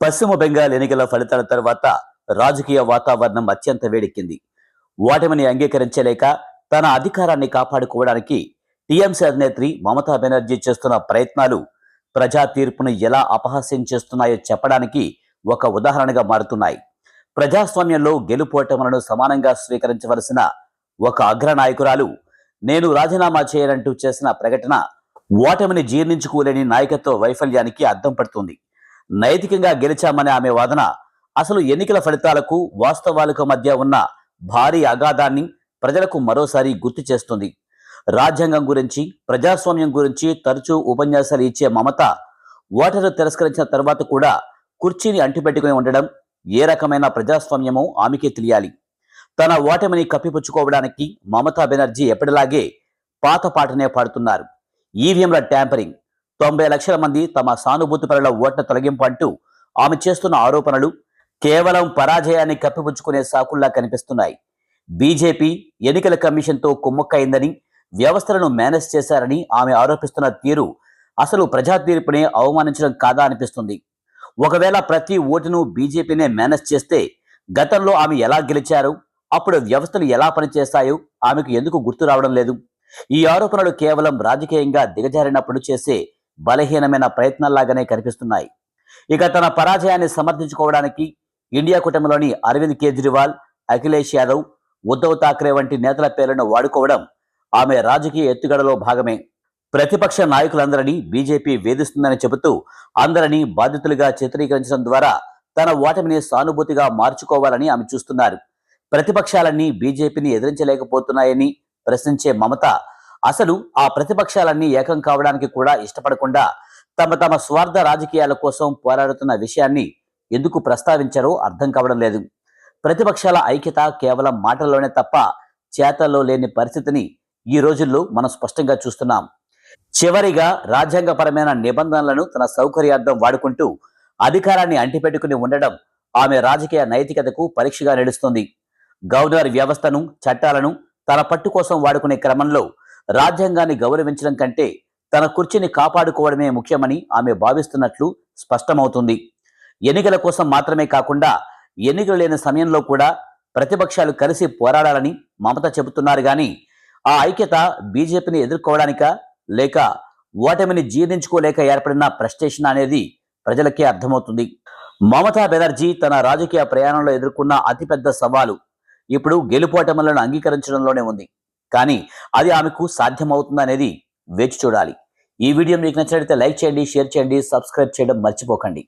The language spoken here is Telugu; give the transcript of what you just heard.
పశ్చిమ బెంగాల్ ఎన్నికల ఫలితాల తర్వాత రాజకీయ వాతావరణం అత్యంత వేడెక్కింది. ఓటమిని అంగీకరించలేక తన అధికారాన్ని కాపాడుకోవడానికి టీఎంసీ అధినేత్రి మమతా బెనర్జీ చేస్తున్న ప్రయత్నాలు ప్రజా తీర్పును ఎలా అపహాస్యం చేస్తున్నాయో చెప్పడానికి ఒక ఉదాహరణగా మారుతున్నాయి. ప్రజాస్వామ్యంలో గెలుపోటములను సమానంగా స్వీకరించవలసిన ఒక అగ్రనాయకురాలు నేను రాజీనామా చేయనంటూ చేసిన ప్రకటన ఓటమిని జీర్ణించుకోలేని నాయకత్వ వైఫల్యానికి అద్దం పడుతుంది. నైతికంగా గెలిచామనే ఆమె వాదన అసలు ఎన్నికల ఫలితాలకు వాస్తవాలకు మధ్య ఉన్న భారీ అగాధాన్ని ప్రజలకు మరోసారి గుర్తు చేస్తుంది. రాజ్యాంగం గురించి, ప్రజాస్వామ్యం గురించి తరచూ ఉపన్యాసాలు ఇచ్చే మమత ఓటరు తిరస్కరించిన తర్వాత కూడా కుర్చీని అంటిపెట్టుకుని ఉండడం ఏ రకమైన ప్రజాస్వామ్యమో ఆమెకే తెలియాలి. తన ఓటమిని కప్పిపుచ్చుకోవడానికి మమతా బెనర్జీ ఎప్పటిలాగే పాత పాటనే పాడుతున్నారు. ఈవీఎంల ట్యాంపరింగ్, 90 లక్షల మంది తమ సానుభూతి పరుల ఓట్ల తొలగింపు అంటూ ఆమె చేస్తున్న ఆరోపణలు కేవలం పరాజయాన్ని కప్పిపుచ్చుకునే సాకుల్లా కనిపిస్తున్నాయి. బీజేపీ ఎన్నికల కమిషన్తో కుమ్మక్కైందని, వ్యవస్థలను మేనేజ్ చేశారని ఆమె ఆరోపిస్తున్న తీరు అసలు ప్రజా తీర్పునే అవమానించడం కాదా అనిపిస్తుంది. ఒకవేళ ప్రతి ఓటును బీజేపీనే మేనేజ్ చేస్తే గతంలో ఆమె ఎలా గెలిచారు, అప్పుడు వ్యవస్థలు ఎలా పనిచేస్తాయో ఆమెకు ఎందుకు గుర్తు రావడం లేదు? ఈ ఆరోపణలు కేవలం రాజకీయంగా దిగజారినప్పుడు చేసే బలహీనమైన ప్రయత్నాల్లాగానే కనిపిస్తున్నాయి. ఇక తన పరాజయాన్ని సమర్థించుకోవడానికి ఇండియా కూటమిలోని అరవింద్ కేజ్రీవాల్, అఖిలేష్ యాదవ్, ఉద్ధవ్ ఠాక్రే వంటి నేతల పేర్లను వాడుకోవడం ఆమె రాజకీయ ఎత్తుగడలో భాగమే. ప్రతిపక్ష నాయకులందరినీ బీజేపీ వేధిస్తుందని చెబుతూ అందరినీ బాధితులుగా చిత్రీకరించడం ద్వారా తన ఓటమిని సానుభూతిగా మార్చుకోవాలని ఆమె చూస్తున్నారు. ప్రతిపక్షాలన్నీ బీజేపీని ఎదిరించలేకపోతున్నాయని ప్రశ్నించే మమత అసలు ఆ ప్రతిపక్షాలన్నీ ఏకం కావడానికి కూడా ఇష్టపడకుండా తమ స్వార్థ రాజకీయాల కోసం పోరాడుతున్న విషయాన్ని ఎందుకు ప్రస్తావించారో అర్థం కావడం లేదు. ప్రతిపక్షాల ఐక్యత కేవలం మాటల్లోనే తప్ప చేతల్లో లేని పరిస్థితిని ఈ రోజుల్లో మనం స్పష్టంగా చూస్తున్నాం. చివరిగా రాజ్యాంగపరమైన నిబంధనలను తన సౌకర్యార్థం వాడుకుంటూ అధికారాన్ని అంటిపెట్టుకుని ఉండడం ఆమె రాజకీయ నైతికతకు పరీక్షగా నడుస్తుంది. గవర్నర్ వ్యవస్థను, చట్టాలను తన పట్టు కోసం వాడుకునే క్రమంలో రాజ్యాంగాన్ని గౌరవించడం కంటే తన కుర్చీని కాపాడుకోవడమే ముఖ్యమని ఆమె భావిస్తున్నట్లు స్పష్టమవుతుంది. ఎన్నికల కోసం మాత్రమే కాకుండా ఎన్నికలు లేని సమయంలో కూడా ప్రతిపక్షాలు కలిసి పోరాడాలని మమత చెబుతున్నారు. కానీ ఆ ఐక్యత బీజేపీని ఎదుర్కోవడానికా లేక ఓటమిని జీర్ణించుకోలేక ఏర్పడిన ఫ్రస్ట్రేషన్ అనేది ప్రజలకే అర్థమవుతుంది. మమతా బెనర్జీ తన రాజకీయ ప్రయాణంలో ఎదుర్కొన్న అతిపెద్ద సవాలు ఇప్పుడు గెలుపోటములను అంగీకరించడంలోనే ఉంది. కానీ అది ఆమెకు సాధ్యమవుతుందనేది వేచి చూడాలి. ఈ వీడియో మీకు నచ్చినట్లయితే లైక్ చేయండి, షేర్ చేయండి, సబ్స్క్రైబ్ చేయడం మర్చిపోకండి.